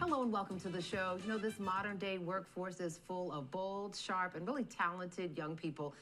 Hello and welcome to the show. You know, this modern day workforce is full of bold, sharp, and really talented young people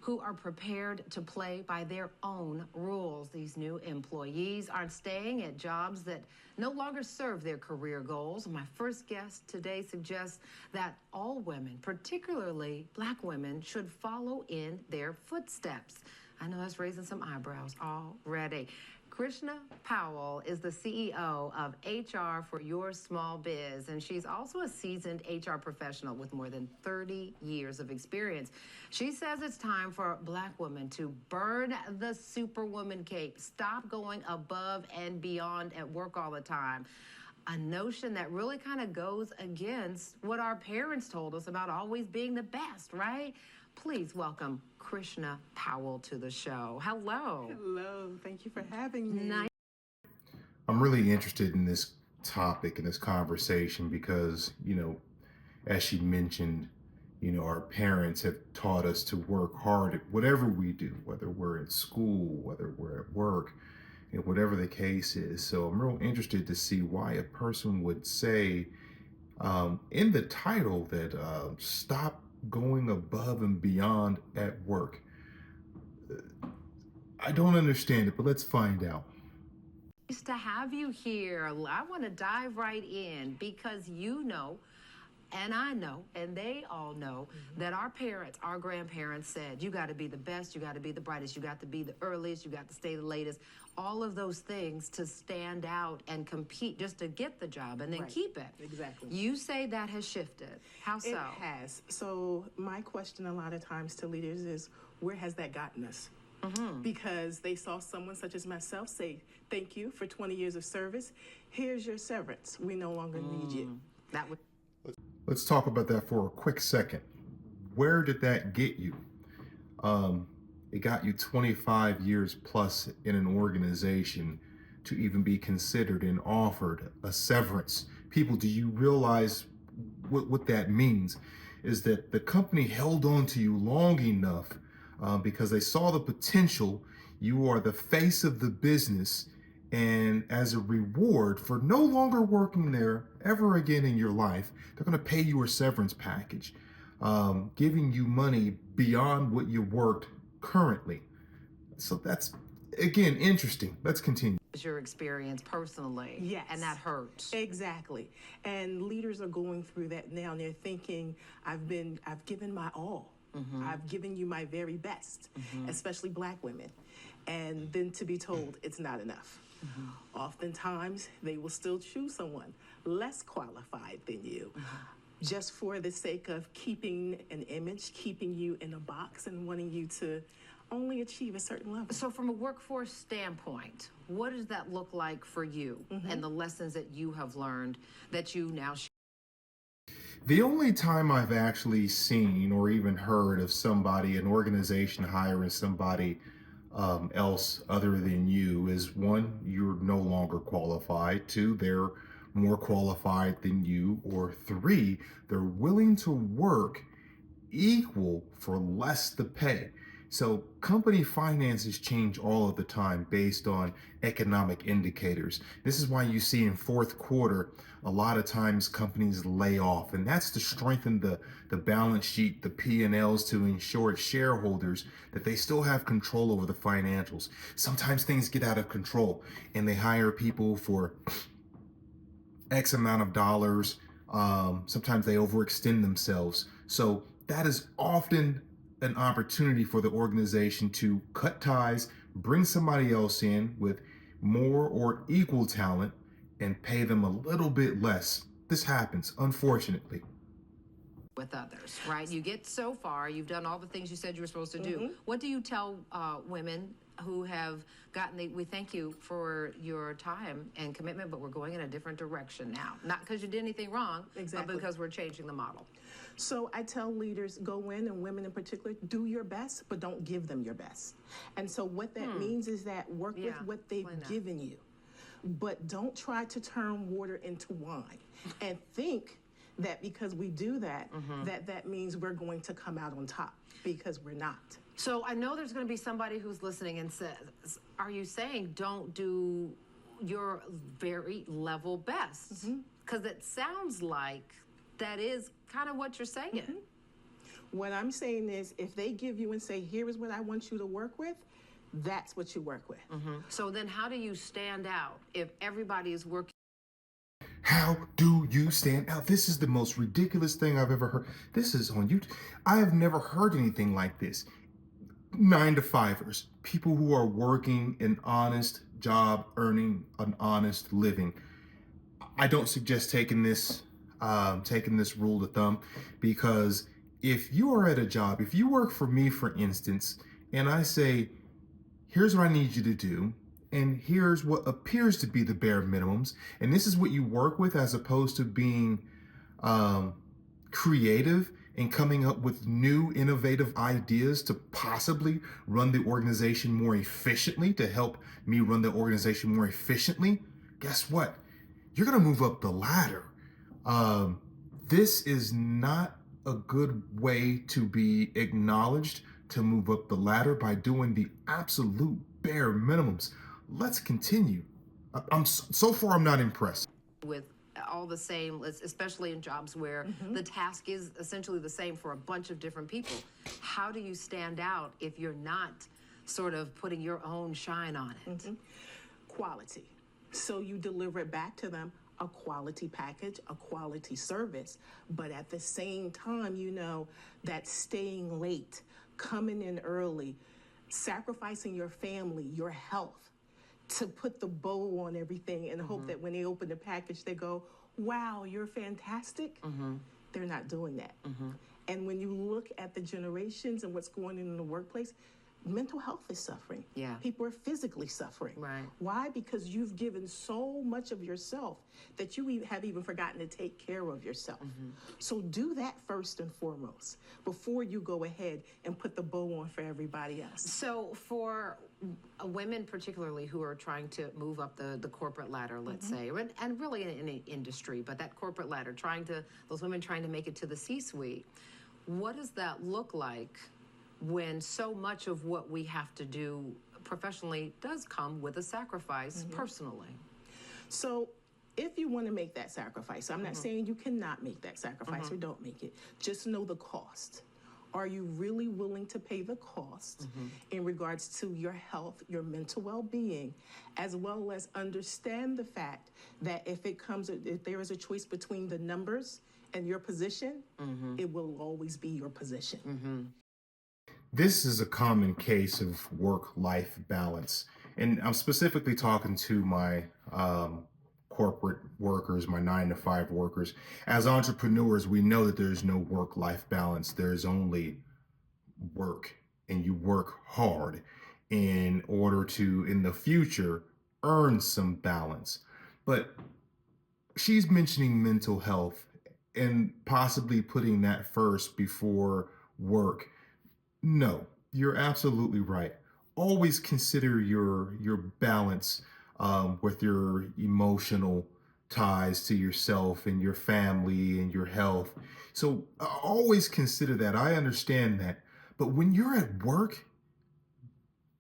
who are prepared to play by their own rules. These new employees aren't staying at jobs that no longer serve their career goals. My first guest today suggests that all women, particularly Black women, should follow in their footsteps. I know that's raising some eyebrows already. Krishna Powell is the CEO of HR for Your Small Biz, and she's also a seasoned HR professional with more than 30 years of experience. She says it's time for Black women to burn the Superwoman cape, stop going above and beyond at work all the time. A notion that really kind of goes against what our parents told us about always being the best, right? Please welcome Krishna Powell to the show. Hello. Hello. Thank you for having me. Nice. I'm really interested in this topic and this conversation because, as she mentioned, our parents have taught us to work hard at whatever we do, whether we're in school, whether we're at work, whatever the case is. So I'm real interested to see why a person would say in the title that stop going above and beyond at work. I don't understand it, but let's find out. Nice to have you here. I want to dive right in because and I know, and they all know that our parents, our grandparents said, you got to be the best, you got to be the brightest, you got to be the earliest, you got to stay the latest, all of those things to stand out and compete just to get the job and then keep it. Exactly. You say that has shifted. How so? It has. So my question a lot of times to leaders is, where has that gotten us? Because they saw someone such as myself say, thank you for 20 years of service. Here's your severance. We no longer need you. That would. Let's talk about that for a quick second. Where did that get you? It got you 25 years plus in an organization to even be considered and offered a severance. People, do you realize what that means? Is that the company held on to you long enough because they saw the potential. You are the face of the business, and as a reward for no longer working there ever again in your life, they're going to pay you a severance package, giving you money beyond what you worked currently. So that's, again, interesting. Let's continue. Your experience personally. Yes. And that hurts. Exactly. And leaders are going through that now, and they're thinking, I've given my all. I've given you my very best, especially Black women. And then to be told it's not enough. Oftentimes, they will still choose someone less qualified than you, just for the sake of keeping an image, keeping you in a box, and wanting you to only achieve a certain level. So from a workforce standpoint, what does that look like for you and the lessons that you have learned that you now share? The only time I've actually seen or even heard of somebody, an organization hiring somebody else other than you is, one, you're no longer qualified, two, they're more qualified than you, or three, they're willing to work equal for less the pay. So company finances change all of the time based on economic indicators. This is why you see in fourth quarter, a lot of times companies lay off, and that's to strengthen the balance sheet, the P&Ls, to ensure shareholders that they still have control over the financials. Sometimes things get out of control and they hire people for X amount of dollars. Sometimes they overextend themselves. So that is often an opportunity for the organization to cut ties, bring somebody else in with more or equal talent, and pay them a little bit less. This happens, unfortunately. With others, right? You get so far, you've done all the things you said you were supposed to do. What do you tell women who have we thank you for your time and commitment, but we're going in a different direction now. Not because you did anything wrong, but because we're changing the model. So I tell leaders, go in, and women in particular, do your best, but don't give them your best. And so what that means is that work with what they've given you, but don't try to turn water into wine and think that because we do that, that means we're going to come out on top, because we're not. So I know there's going to be somebody who's listening and says, are you saying don't do your very level best. Because it sounds like that is kind of what you're saying. What I'm saying is, if they give you and say, here is what I want you to work with, that's what you work with. So then how do you stand out if everybody is working? How do you stand out? This is the most ridiculous thing I've ever heard. This is on YouTube. I have never heard anything like this. 9-to-5ers, people who are working an honest job, earning an honest living. I don't suggest taking this rule of thumb, because if you are at a job, if you work for me, for instance, and I say, here's what I need you to do, and here's what appears to be the bare minimums, and this is what you work with, as opposed to being creative and coming up with new innovative ideas to possibly run the organization more efficiently, to help me run the organization more efficiently, guess what? You're going to move up the ladder. This is not a good way to be acknowledged, to move up the ladder by doing the absolute bare minimums. Let's continue. So far, I'm not impressed. With all the same, especially in jobs where the task is essentially the same for a bunch of different people. How do you stand out if you're not sort of putting your own shine on it? Quality. So you deliver it back to them, a quality package, a quality service, but at the same time, you know, that staying late, coming in early, sacrificing your family, your health, to put the bow on everything and hope that when they open the package, they go, wow, you're fantastic. They're not doing that. And when you look at the generations and what's going on in the workplace, mental health is suffering. Yeah. People are physically suffering. Right. Why? Because you've given so much of yourself that you have even forgotten to take care of yourself. So do that first and foremost before you go ahead and put the bow on for everybody else. So for women particularly who are trying to move up the corporate ladder, let's say, and really in any industry, but that corporate ladder, those women trying to make it to the C-suite, what does that look like when so much of what we have to do professionally does come with a sacrifice personally? So if you want to make that sacrifice, I'm not saying you cannot make that sacrifice or don't make it. Just know the cost. Are you really willing to pay the cost in regards to your health, your mental well-being, as well as understand the fact that if there is a choice between the numbers and your position, it will always be your position. This is a common case of work-life balance. And I'm specifically talking to my corporate workers, my 9-to-5 workers. As entrepreneurs, we know that there's no work-life balance. There's only work, and you work hard in order to, in the future, earn some balance. But she's mentioning mental health and possibly putting that first before work. No, you're absolutely right. Always consider your balance with your emotional ties to yourself and your family and your health. So always consider that. I understand that. But when you're at work,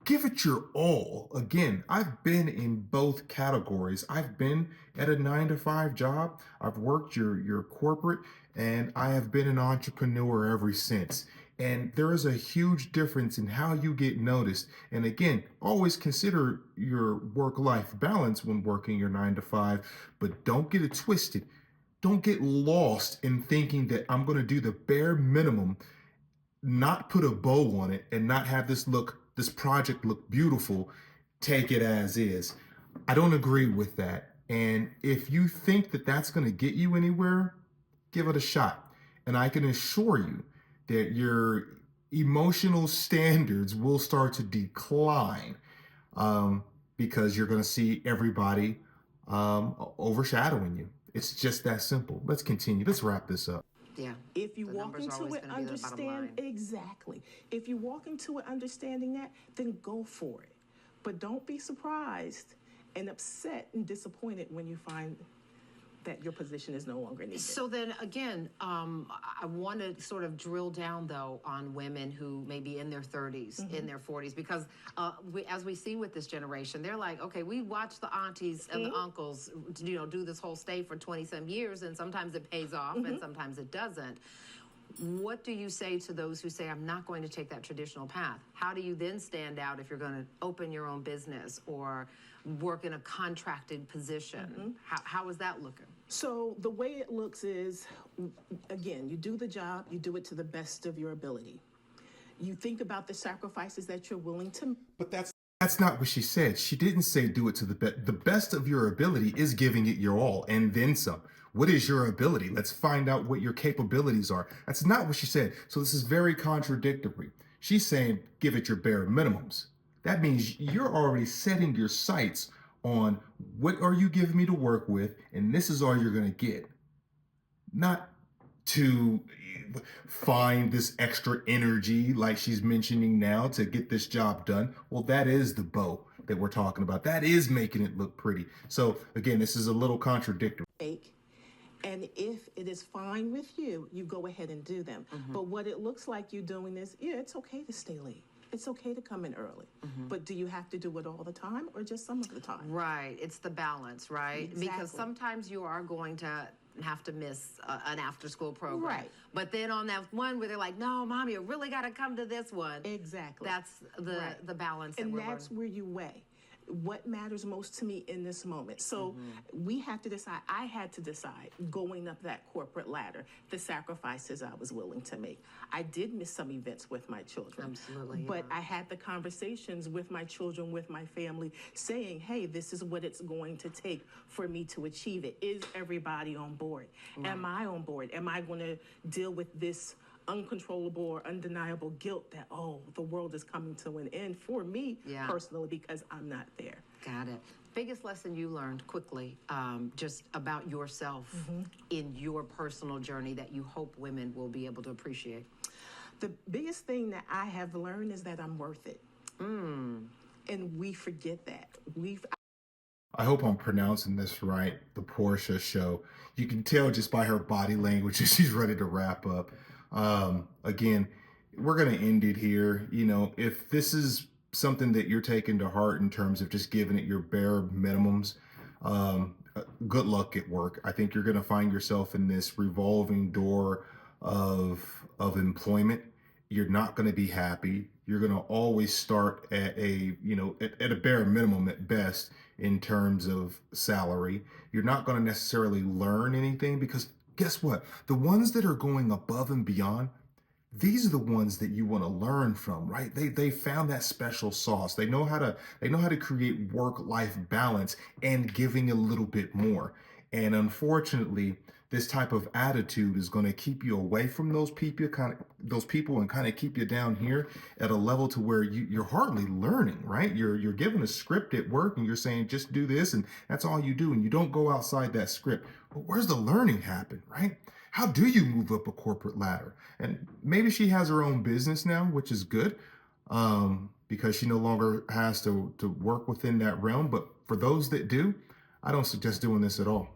give it your all. Again, I've been in both categories. I've been at a 9-to-5 job. I've worked your corporate, and I have been an entrepreneur ever since. And there is a huge difference in how you get noticed. And again, always consider your work-life balance when working your 9-to-5, but don't get it twisted. Don't get lost in thinking that I'm going to do the bare minimum, not put a bow on it, and not have this project look beautiful, take it as is. I don't agree with that. And if you think that that's going to get you anywhere, give it a shot. And I can assure you that your emotional standards will start to decline because you're going to see everybody overshadowing you. It's just that simple. Let's continue. Let's wrap this up. Yeah. If you walk into it exactly. If you walk into it understanding that, then go for it. But don't be surprised and upset and disappointed when you find that your position is no longer needed. So then again, I want to sort of drill down though on women who may be in their 30s, in their 40s, because as we see with this generation, they're like, okay, we watch the aunties and the uncles, do this whole stay for 20 some years, and sometimes it pays off and sometimes it doesn't. What do you say to those who say, I'm not going to take that traditional path? How do you then stand out if you're going to open your own business or work in a contracted position? How is that looking? So the way it looks is, again, you do the job, you do it to the best of your ability. You think about the sacrifices that you're willing to. But that's not what she said. She didn't say do it to the best. The best of your ability is giving it your all and then some. What is your ability? Let's find out what your capabilities are. That's not what she said. So this is very contradictory. She's saying give it your bare minimums. That means you're already setting your sights on what are you giving me to work with, and this is all you're going to get. Not to find this extra energy like she's mentioning now to get this job done. Well, that is the bow that we're talking about. That is making it look pretty. So again, this is a little contradictory. And if it is fine with you, you go ahead and do them. But what it looks like you doing is, yeah, it's okay to stay late. It's okay to come in early. But do you have to do it all the time or just some of the time? Right. It's the balance, right? Exactly. Because sometimes you are going to have to miss an after-school program. Right. But then on that one where they're like, no, Mom, you really got to come to this one. Exactly. That's the balance that and we're that's learning. where you weigh what matters most to me in this moment. So we have to decide. I had to decide going up that corporate ladder, the sacrifices I was willing to make. I did miss some events with my children. Absolutely, But I had the conversations with my children, with my family, saying, hey, this is what it's going to take for me to achieve it. Is everybody on board? Am I on board? Am I going to deal with this uncontrollable or undeniable guilt that, oh, the world is coming to an end for me personally because I'm not there? Got it. Biggest lesson you learned quickly, just about yourself in your personal journey that you hope women will be able to appreciate? The biggest thing that I have learned is that I'm worth it. And we forget that. I hope I'm pronouncing this right, the Portia show. You can tell just by her body language that she's ready to wrap up. Again, we're going to end it here. If this is something that you're taking to heart in terms of just giving it your bare minimums, good luck at work. I think you're going to find yourself in this revolving door of employment. You're not going to be happy. You're going to always start at at a bare minimum at best in terms of salary. You're not going to necessarily learn anything because guess what? The ones that are going above and beyond, these are the ones that you want to learn from, right? They found that special sauce. They know how to create work-life balance and giving a little bit more. And unfortunately, this type of attitude is going to keep you away from those people and kind of keep you down here at a level to where you're hardly learning, right? You're given a script at work and you're saying, just do this. And that's all you do. And you don't go outside that script. But where's the learning happen, right? How do you move up a corporate ladder? And maybe she has her own business now, which is good, because she no longer has to work within that realm. But for those that do, I don't suggest doing this at all.